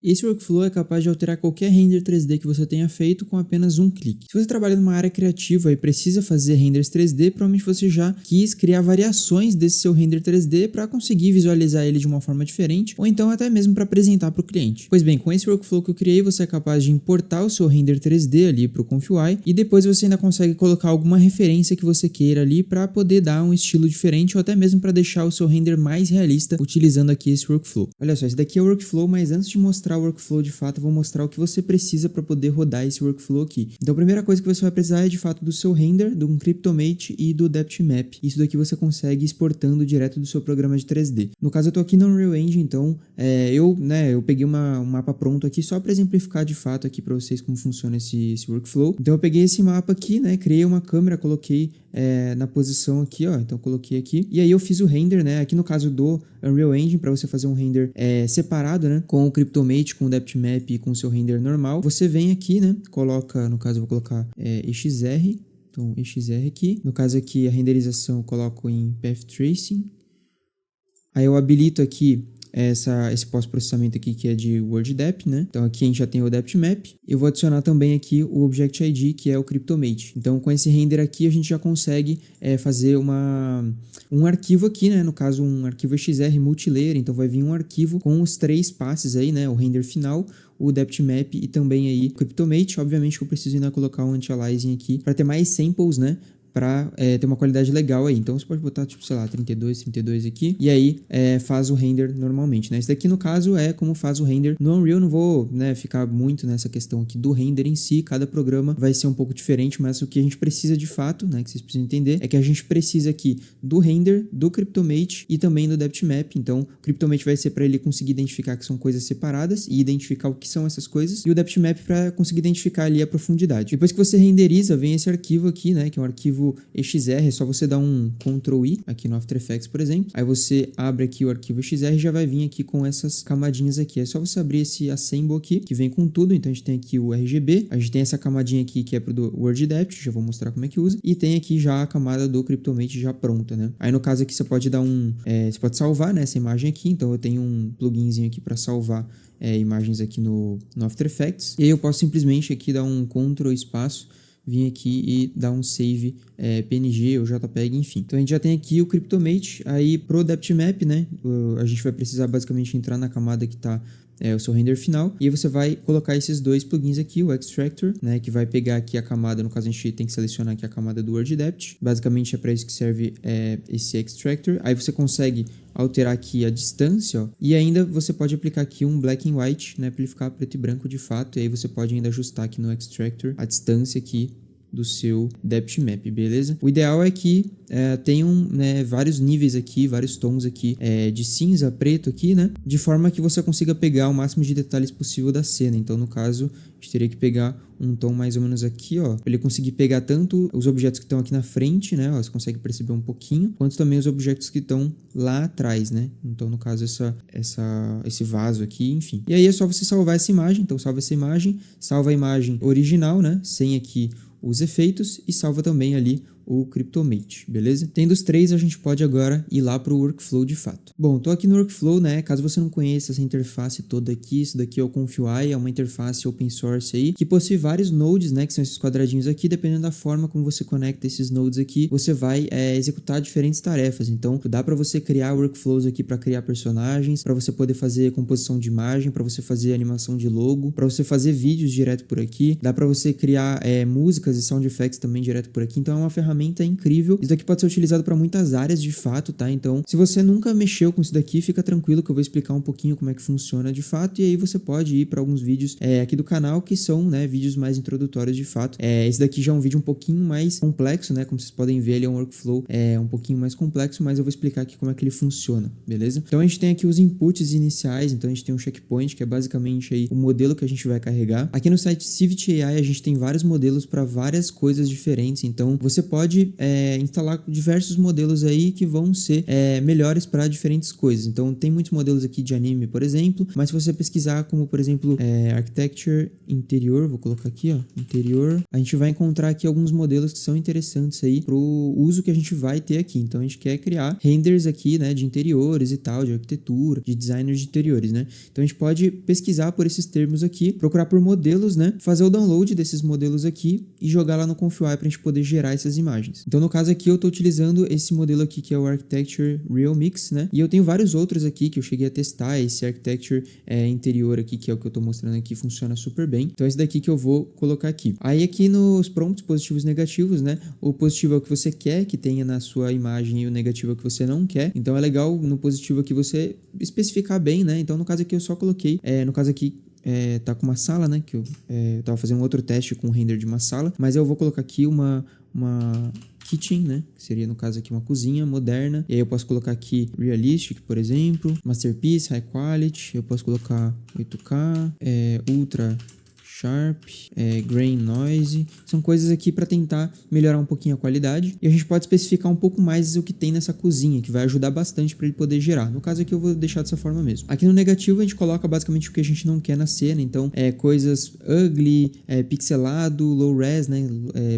Esse workflow é capaz de alterar qualquer render 3D que você tenha feito com apenas um clique. Se você trabalha numa área criativa e precisa fazer renders 3D, provavelmente você já quis criar variações desse seu render 3D para conseguir visualizar ele de uma forma diferente, ou então até mesmo para apresentar para o cliente. Pois bem, com esse workflow que eu criei, você é capaz de importar o seu render 3D ali para o ComfyUI e depois você ainda consegue colocar alguma referência que você queira ali para poder dar um estilo diferente ou até mesmo para deixar o seu render mais realista utilizando aqui esse workflow. Olha só, esse daqui é o workflow, mas antes de mostrar o workflow de fato, eu vou mostrar o que você precisa para poder rodar esse workflow aqui. Então a primeira coisa que você vai precisar é de fato do seu render, do Cryptomate e do DepthMap. Isso daqui você consegue exportando direto do seu programa de 3D. No caso eu tô aqui no Unreal Engine, então eu peguei um mapa pronto aqui só para exemplificar de fato aqui para vocês como funciona esse workflow. Então eu peguei esse mapa aqui, né, criei uma câmera, coloquei na posição aqui, ó, então coloquei aqui, e aí eu fiz o render, né, aqui no caso do Unreal Engine, para você fazer um render separado, né, com o Cryptomate, com o DepthMap e com o seu render normal, você vem aqui, né, coloca, no caso eu vou colocar EXR, então EXR aqui, no caso aqui a renderização eu coloco em Path Tracing, aí eu habilito aqui esse pós-processamento aqui que é de Word Depth, né? Então aqui a gente já tem o DepthMap. Eu vou adicionar também aqui o Object ID, que é o Cryptomate. Então com esse render aqui a gente já consegue fazer um arquivo aqui, né? No caso um arquivo XR multilayer, então vai vir um arquivo com os 3 passes aí, né? O render final, o DepthMap e também aí o Cryptomate. Obviamente que eu preciso ainda colocar um anti-aliasing aqui para ter mais samples, né? Para ter uma qualidade legal aí. Então você pode botar, tipo, sei lá, 32 aqui, e aí faz o render normalmente, né? Esse daqui, no caso, é como faz o render no Unreal. Não vou, né, ficar muito nessa questão aqui do render em si, cada programa vai ser um pouco diferente, mas o que a gente precisa de fato, né, que vocês precisam entender, é que a gente precisa aqui do render, do Cryptomate e também do DepthMap. Então, o Cryptomate vai ser para ele conseguir identificar que são coisas separadas e identificar o que são essas coisas, e o DepthMap para conseguir identificar ali a profundidade. Depois que você renderiza, vem esse arquivo aqui, né, que é um arquivo EXR, é só você dar um Ctrl I aqui no After Effects, por exemplo. Aí você abre aqui o arquivo EXR e já vai vir aqui com essas camadinhas aqui. É só você abrir esse Assemble aqui, que vem com tudo. Então a gente tem aqui o RGB, a gente tem essa camadinha aqui que é pro do Word Depth, já vou mostrar como é que usa. E tem aqui já a camada do Cryptomate já pronta, né? Aí no caso aqui você pode dar você pode salvar, né, essa imagem aqui. Então eu tenho um pluginzinho aqui para salvar imagens aqui no After Effects. E aí eu posso simplesmente aqui dar um Ctrl espaço, vir aqui e dar um save PNG ou JPEG, enfim. Então a gente já tem aqui o Cryptomate. Aí pro DepthMap, né, a gente vai precisar basicamente entrar na camada que está o seu render final, e aí você vai colocar esses 2 plugins aqui, o Extractor, né, que vai pegar aqui a camada, no caso a gente tem que selecionar aqui a camada do Word Depth, basicamente é para isso que serve esse Extractor. Aí você consegue alterar aqui a distância, ó, e ainda você pode aplicar aqui um Black and White, né, para ele ficar preto e branco de fato, e aí você pode ainda ajustar aqui no Extractor a distância aqui do seu DepthMap, beleza? O ideal é que tenham, né, vários níveis aqui, vários tons aqui de cinza, preto aqui, né? De forma que você consiga pegar o máximo de detalhes possível da cena. Então, no caso, a gente teria que pegar um tom mais ou menos aqui, ó, pra ele conseguir pegar tanto os objetos que estão aqui na frente, né? Ó, você consegue perceber um pouquinho, quanto também os objetos que estão lá atrás, né? Então, no caso, esse vaso aqui, enfim. E aí é só você salvar essa imagem. Então, salva essa imagem, salva a imagem original, né? Sem aqui os efeitos, e salva também ali o Cryptomate, beleza? Tendo os 3, a gente pode agora ir lá para o workflow de fato. Bom, tô aqui no workflow, né? Caso você não conheça essa interface toda aqui, isso daqui é o ComfyUI, é uma interface open source aí, que possui vários nodes, né? Que são esses quadradinhos aqui. Dependendo da forma como você conecta esses nodes aqui, você vai executar diferentes tarefas. Então, dá para você criar workflows aqui para criar personagens, para você poder fazer composição de imagem, para você fazer animação de logo, para você fazer vídeos direto por aqui. Dá para você criar músicas e sound effects também direto por aqui. Então, é uma ferramenta incrível. Isso daqui pode ser utilizado para muitas áreas de fato, tá? Então, se você nunca mexeu com isso daqui, fica tranquilo que eu vou explicar um pouquinho como é que funciona de fato, e aí você pode ir para alguns vídeos aqui do canal que são, né, vídeos mais introdutórios de fato. Esse daqui já é um vídeo um pouquinho mais complexo, né? Como vocês podem ver, ele é um workflow um pouquinho mais complexo, mas eu vou explicar aqui como é que ele funciona, beleza? Então, a gente tem aqui os inputs iniciais. Então, a gente tem um checkpoint, que é basicamente aí o modelo que a gente vai carregar. Aqui no site Civit AI, a gente tem vários modelos para várias coisas diferentes. Então, você pode pode instalar diversos modelos aí que vão ser melhores para diferentes coisas. Então tem muitos modelos aqui de anime, por exemplo, mas se você pesquisar como, por exemplo, Architecture Interior, vou colocar aqui, ó, Interior, a gente vai encontrar aqui alguns modelos que são interessantes aí pro uso que a gente vai ter aqui. Então a gente quer criar renders aqui, né, de interiores e tal, de arquitetura, de designers de interiores, né? Então a gente pode pesquisar por esses termos aqui, procurar por modelos, né, fazer o download desses modelos aqui e jogar lá no ConfUI pra gente poder gerar essas imagens. Então no caso aqui eu tô utilizando esse modelo aqui que é o Architecture Real Mix, né? E eu tenho vários outros aqui que eu cheguei a testar. Esse Architecture interior aqui, que é o que eu tô mostrando aqui, funciona super bem. Então esse daqui que eu vou colocar aqui. Aí aqui nos prompts positivos e negativos, né? O positivo é o que você quer que tenha na sua imagem e o negativo é o que você não quer. Então é legal no positivo aqui você especificar bem, né? Então no caso aqui eu só coloquei, no caso aqui tá com uma sala, né? Que eu tava fazendo um outro teste com o render de uma sala, mas eu vou colocar aqui uma kitchen, né? Que seria, no caso aqui, uma cozinha moderna. E aí eu posso colocar aqui realistic, por exemplo, masterpiece, high quality. Eu posso colocar 8K, ultra sharp, grain noise, são coisas aqui para tentar melhorar um pouquinho a qualidade, e a gente pode especificar um pouco mais o que tem nessa cozinha, que vai ajudar bastante para ele poder gerar. No caso aqui eu vou deixar dessa forma mesmo. Aqui no negativo a gente coloca basicamente o que a gente não quer na cena, então coisas ugly, pixelado, low res, né,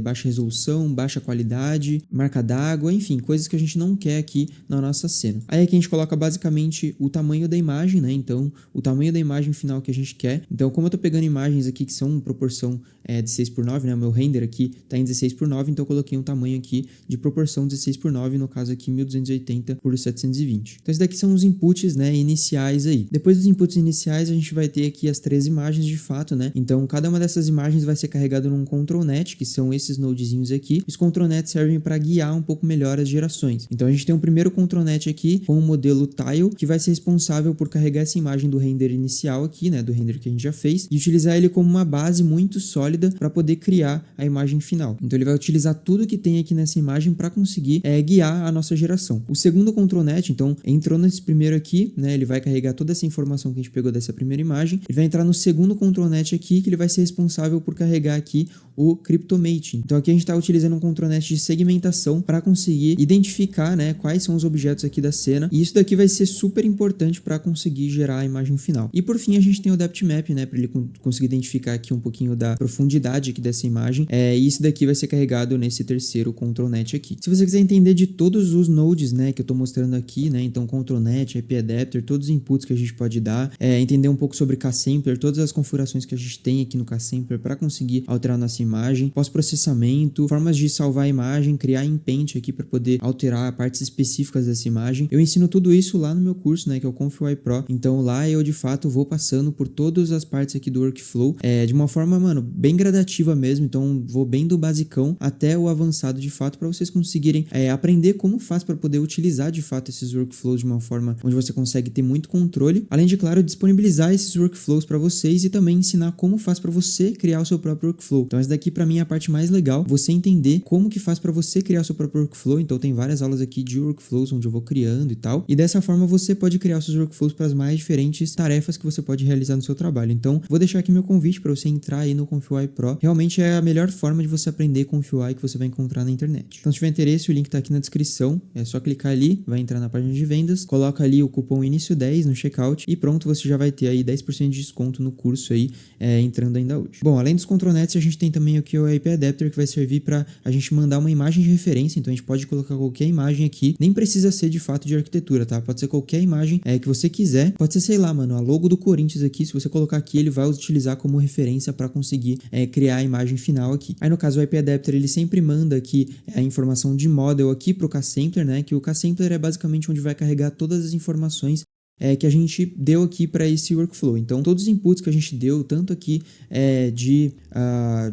baixa resolução, baixa qualidade, marca d'água, enfim, coisas que a gente não quer aqui na nossa cena. Aí aqui a gente coloca basicamente o tamanho da imagem, né, então o tamanho da imagem final que a gente quer. Então como eu tô pegando imagens aqui que são em proporção de 6:9, né? O meu render aqui tá em 16:9, então eu coloquei um tamanho aqui de proporção 16:9, no caso aqui 1280 por 720. Então esses daqui são os inputs, né, iniciais aí. Depois dos inputs iniciais a gente vai ter aqui as 3 imagens de fato, né? Então cada uma dessas imagens vai ser carregada num ControlNet, que são esses nodezinhos aqui. Os ControlNet servem para guiar um pouco melhor as gerações. Então a gente tem um primeiro ControlNet aqui com o modelo Tile, que vai ser responsável por carregar essa imagem do render inicial aqui, né, do render que a gente já fez, e utilizar ele como uma base muito sólida para poder criar a imagem final. Então ele vai utilizar tudo que tem aqui nessa imagem para conseguir guiar a nossa geração. O segundo ControlNet, então, entrou nesse primeiro aqui, né, ele vai carregar toda essa informação que a gente pegou dessa primeira imagem, ele vai entrar no segundo ControlNet aqui, que ele vai ser responsável por carregar aqui o Cryptomating. Então aqui a gente está utilizando um ControlNet de segmentação para conseguir identificar, né, quais são os objetos aqui da cena, e isso daqui vai ser super importante para conseguir gerar a imagem final. E por fim a gente tem o Depth Map, né, para ele conseguir identificar aqui um pouquinho da profundidade aqui dessa imagem, e isso daqui vai ser carregado nesse terceiro ControlNet aqui. Se você quiser entender de todos os nodes, né, que eu estou mostrando aqui, né, então ControlNet, IP Adapter, todos os inputs que a gente pode dar, entender um pouco sobre K-Sampler, todas as configurações que a gente tem aqui no K-Sampler para conseguir alterar nossa imagem, pós-processamento, formas de salvar a imagem, criar em Paint aqui para poder alterar partes específicas dessa imagem. Eu ensino tudo isso lá no meu curso, né, que é o ConfUI Pro. Então lá eu de fato vou passando por todas as partes aqui do workflow, de uma forma, mano, bem gradativa mesmo. Então vou bem do basicão até o avançado de fato para vocês conseguirem aprender como faz para poder utilizar de fato esses workflows de uma forma onde você consegue ter muito controle, além de, claro, disponibilizar esses workflows para vocês e também ensinar como faz para você criar o seu próprio workflow. Então essa daqui para mim é a parte mais legal, você entender como que faz para você criar o seu próprio workflow. Então tem várias aulas aqui de workflows onde eu vou criando e tal, e dessa forma você pode criar os seus workflows para as mais diferentes tarefas que você pode realizar no seu trabalho. Então vou deixar aqui meu convite para você entrar aí no ConfUI Pro. Realmente é a melhor forma de você aprender ConfUI que você vai encontrar na internet. Então se tiver interesse, o link tá aqui na descrição, é só clicar ali, vai entrar na página de vendas, coloca ali o cupom INICIO10 no checkout e pronto, você já vai ter aí 10% de desconto no curso aí, entrando ainda hoje. Bom, além dos ControlNets, a gente tem também aqui o IP Adapter, que vai servir para a gente mandar uma imagem de referência. Então a gente pode colocar qualquer imagem aqui, nem precisa ser de fato de arquitetura, tá? Pode ser qualquer imagem que você quiser, pode ser, sei lá, mano, a logo do Corinthians aqui, se você colocar aqui, ele vai utilizar como referência para conseguir criar a imagem final aqui. Aí no caso o IP Adapter, ele sempre manda aqui a informação de model aqui pro K-Sampler, né? Que o K-Sampler é basicamente onde vai carregar todas as informações que a gente deu aqui para esse workflow. Então todos os inputs que a gente deu, tanto aqui de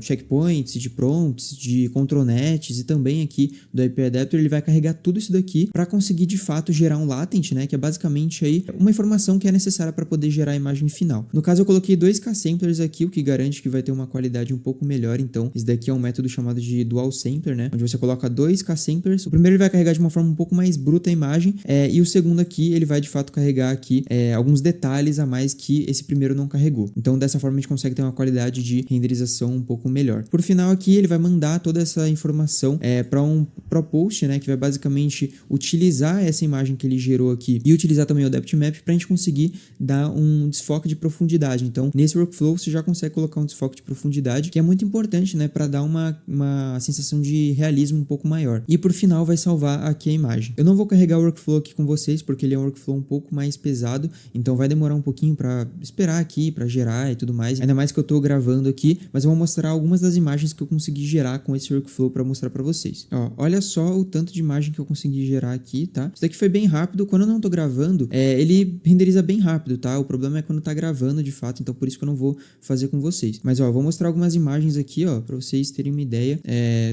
checkpoints, de prompts, de ControlNets e também aqui do IP Adapter, ele vai carregar tudo isso daqui para conseguir de fato gerar um latent, né, que é basicamente aí uma informação que é necessária para poder gerar a imagem final. No caso eu coloquei 2 K-Samplers aqui, o que garante que vai ter uma qualidade um pouco melhor. Então esse daqui é um método chamado de Dual Sampler, né, onde você coloca 2 K-Samplers. O primeiro ele vai carregar de uma forma um pouco mais bruta a imagem, e o segundo aqui ele vai de fato carregar carregar aqui alguns detalhes a mais que esse primeiro não carregou. Então dessa forma a gente consegue ter uma qualidade de renderização um pouco melhor. Por final aqui ele vai mandar toda essa informação para um post, né, que vai basicamente utilizar essa imagem que ele gerou aqui e utilizar também o depth map para a gente conseguir dar um desfoque de profundidade. Então nesse workflow você já consegue colocar um desfoque de profundidade, que é muito importante, né, para dar uma sensação de realismo um pouco maior. E por final vai salvar aqui a imagem. Eu não vou carregar o workflow aqui com vocês porque ele é um workflow um pouco mais pesado, então vai demorar um pouquinho para esperar aqui, para gerar e tudo mais. Ainda mais que eu tô gravando aqui, mas eu vou mostrar algumas das imagens que eu consegui gerar com esse workflow para mostrar para vocês. Ó, olha só o tanto de imagem que eu consegui gerar aqui, tá? Isso daqui foi bem rápido. Quando eu não tô gravando, ele renderiza bem rápido, tá? O problema é quando tá gravando de fato, então por isso que eu não vou fazer com vocês. Mas ó, eu vou mostrar algumas imagens aqui, ó, para vocês terem uma ideia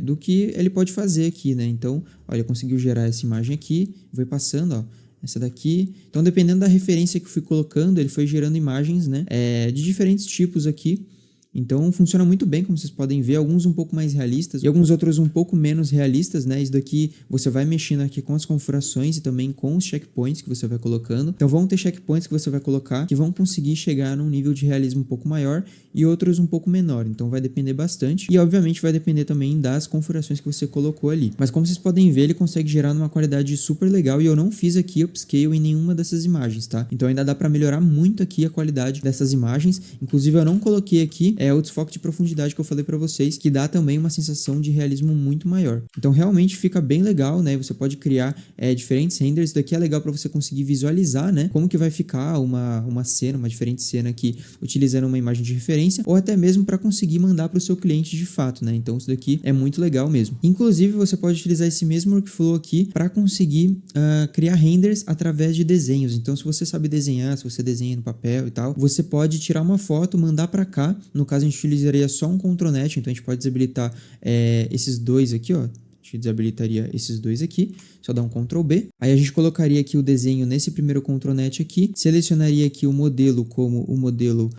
do que ele pode fazer aqui, né? Então, olha, conseguiu gerar essa imagem aqui, vou passando, ó. Essa daqui. Então, dependendo da referência que eu fui colocando, ele foi gerando imagens, né, de diferentes tipos aqui. Então funciona muito bem, como vocês podem ver, alguns um pouco mais realistas e alguns outros um pouco menos realistas, né? Isso daqui você vai mexendo aqui com as configurações e também com os checkpoints que você vai colocando. Então vão ter checkpoints que você vai colocar que vão conseguir chegar num nível de realismo um pouco maior e outros um pouco menor. Então vai depender bastante e obviamente vai depender também das configurações que você colocou ali. Mas como vocês podem ver, ele consegue gerar numa qualidade super legal e eu não fiz aqui upscale em nenhuma dessas imagens, tá? Então ainda dá para melhorar muito aqui a qualidade dessas imagens. Inclusive eu não coloquei aqui o desfoque de profundidade que eu falei para vocês, que dá também uma sensação de realismo muito maior. Então realmente fica bem legal, né? Você pode criar diferentes renders. Isso daqui é legal para você conseguir visualizar, né? Como que vai ficar uma cena, uma diferente cena aqui, utilizando uma imagem de referência, ou até mesmo para conseguir mandar para o seu cliente de fato, né? Então isso daqui é muito legal mesmo. Inclusive você pode utilizar esse mesmo workflow aqui para conseguir criar renders através de desenhos. Então se você sabe desenhar, se você desenha no papel e tal, você pode tirar uma foto, mandar para cá. No caso a gente utilizaria só um CTRL-NET, então a gente pode desabilitar esses dois aqui, ó. A gente desabilitaria esses dois aqui, só dar um Ctrl B. Aí a gente colocaria aqui o desenho nesse primeiro CTRL-NET aqui, selecionaria aqui o modelo como o modelo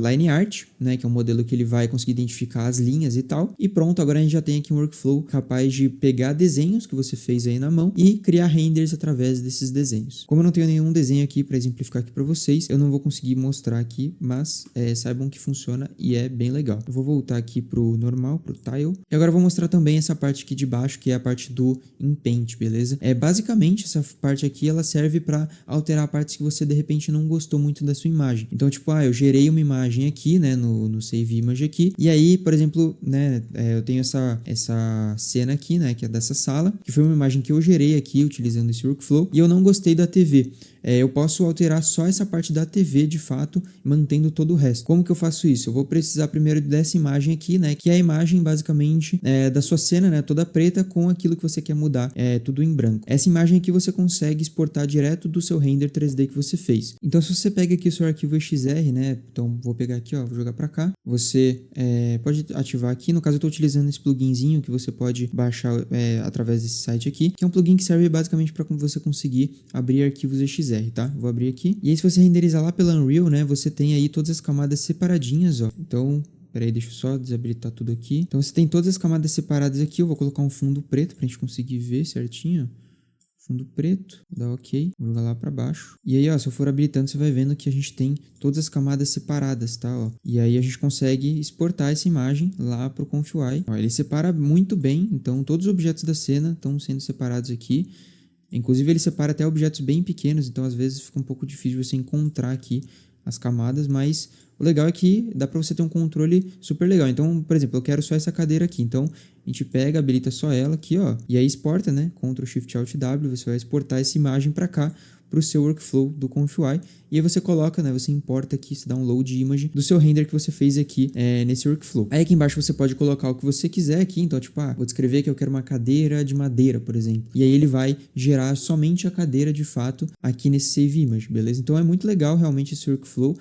Line Art, né, que é um modelo que ele vai conseguir identificar as linhas e tal. E pronto, agora a gente já tem aqui um workflow capaz de pegar desenhos que você fez aí na mão e criar renders através desses desenhos. Como eu não tenho nenhum desenho aqui para exemplificar aqui para vocês, eu não vou conseguir mostrar aqui, mas saibam que funciona e é bem legal. Eu vou voltar aqui pro normal, pro Tile. E agora eu vou mostrar também essa parte aqui de baixo, que é a parte do Paint, beleza? Basicamente essa parte aqui ela serve para alterar partes que você de repente não gostou muito da sua imagem. Então tipo, eu gerei uma imagem aqui, né, no Save Image aqui, e aí, por exemplo, né, eu tenho essa cena aqui, né, que é dessa sala, que foi uma imagem que eu gerei aqui utilizando esse workflow, e eu não gostei da TV. Eu posso alterar só essa parte da TV de fato, mantendo todo o resto. Como que eu faço isso? Eu vou precisar primeiro dessa imagem aqui, né, que é a imagem basicamente da sua cena, né, toda preta com aquilo que você quer mudar, tudo em branco. Essa imagem aqui você consegue exportar direto do seu render 3D que você fez. Então se você pega aqui o seu arquivo XR, né, então vou pegar aqui, ó, vou jogar para cá. Você pode ativar aqui, no caso eu estou utilizando esse pluginzinho que você pode baixar através desse site aqui, que é um plugin que serve basicamente para você conseguir abrir arquivos XR. Tá? Vou abrir aqui. E aí se você renderizar lá pela Unreal, né, você tem aí todas as camadas separadinhas, ó. Então, peraí, deixa eu só desabilitar tudo aqui. Então você tem todas as camadas separadas aqui. Eu vou colocar um fundo preto pra gente conseguir ver certinho. Fundo preto, vou dar OK, vou jogar lá pra baixo. E aí, ó, se eu for habilitando, você vai vendo que a gente tem todas as camadas separadas, tá? Ó. E aí a gente consegue exportar essa imagem lá pro ComfyUI. Ó, ele separa muito bem, então todos os objetos da cena estão sendo separados aqui. Inclusive ele separa até objetos bem pequenos, então às vezes fica um pouco difícil você encontrar aqui as camadas, mas o legal é que dá para você ter um controle super legal. Então, por exemplo, eu quero só essa cadeira aqui, então a gente pega, habilita só ela aqui, ó, e aí exporta, né, Ctrl Shift Alt W, você vai exportar essa imagem para cá, para o seu workflow do ComfyUI, e aí você coloca, né, você importa aqui, você dá um load image do seu render que você fez aqui nesse workflow. Aí aqui embaixo você pode colocar o que você quiser aqui, então tipo, vou descrever que eu quero uma cadeira de madeira, por exemplo, e aí ele vai gerar somente a cadeira de fato aqui nesse Save Image, beleza? Então é muito legal realmente esse workflow,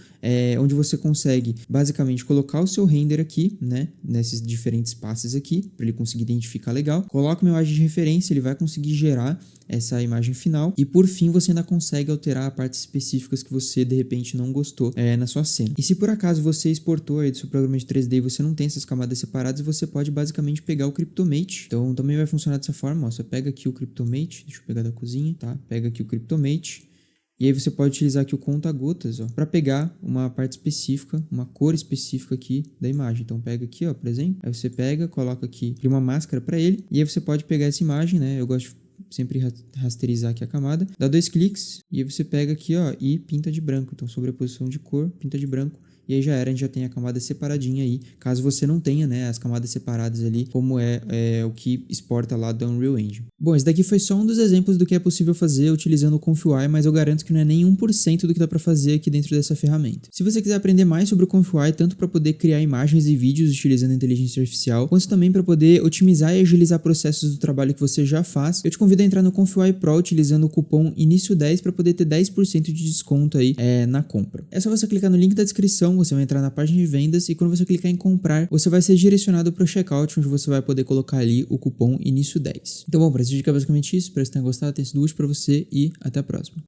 onde você consegue basicamente colocar o seu render aqui, né, nesses diferentes passes aqui, para ele conseguir identificar legal, coloca uma imagem de referência, ele vai conseguir gerar essa imagem final, e por fim você ainda consegue alterar partes específicas que você de repente não gostou na sua cena. E se por acaso você exportou aí do seu programa de 3D e você não tem essas camadas separadas, você pode basicamente pegar o Cryptomate. Então também vai funcionar dessa forma, ó, você pega aqui o Cryptomate, deixa eu pegar da cozinha, tá? Pega aqui o Cryptomate, E aí você pode utilizar aqui o conta-gotas, ó, para pegar uma parte específica, uma cor específica aqui da imagem. Então pega aqui, ó, por exemplo, aí você pega, coloca aqui, cria uma máscara para ele, e aí você pode pegar essa imagem, né? Eu gosto de sempre rasterizar aqui a camada, dá 2 cliques, e aí você pega aqui, ó, e pinta de branco. Então sobreposição de cor, pinta de branco. E aí já era, a gente já tem a camada separadinha aí, caso você não tenha, né, as camadas separadas ali, como é o que exporta lá da Unreal Engine. Bom, esse daqui foi só um dos exemplos do que é possível fazer utilizando o ComfyUI, mas eu garanto que não é nem 1% do que dá para fazer aqui dentro dessa ferramenta. Se você quiser aprender mais sobre o ComfyUI, tanto para poder criar imagens e vídeos utilizando a inteligência artificial, quanto também para poder otimizar e agilizar processos do trabalho que você já faz, eu te convido a entrar no ComfyUI Pro utilizando o cupom INICIO10 para poder ter 10% de desconto aí na compra. É só você clicar no link da descrição, você vai entrar na página de vendas e quando você clicar em comprar, você vai ser direcionado para o checkout, onde você vai poder colocar ali o cupom INICIO10. Então, bom, para esse vídeo é basicamente isso. Espero que você tenha gostado, tenha sido útil para você e até a próxima.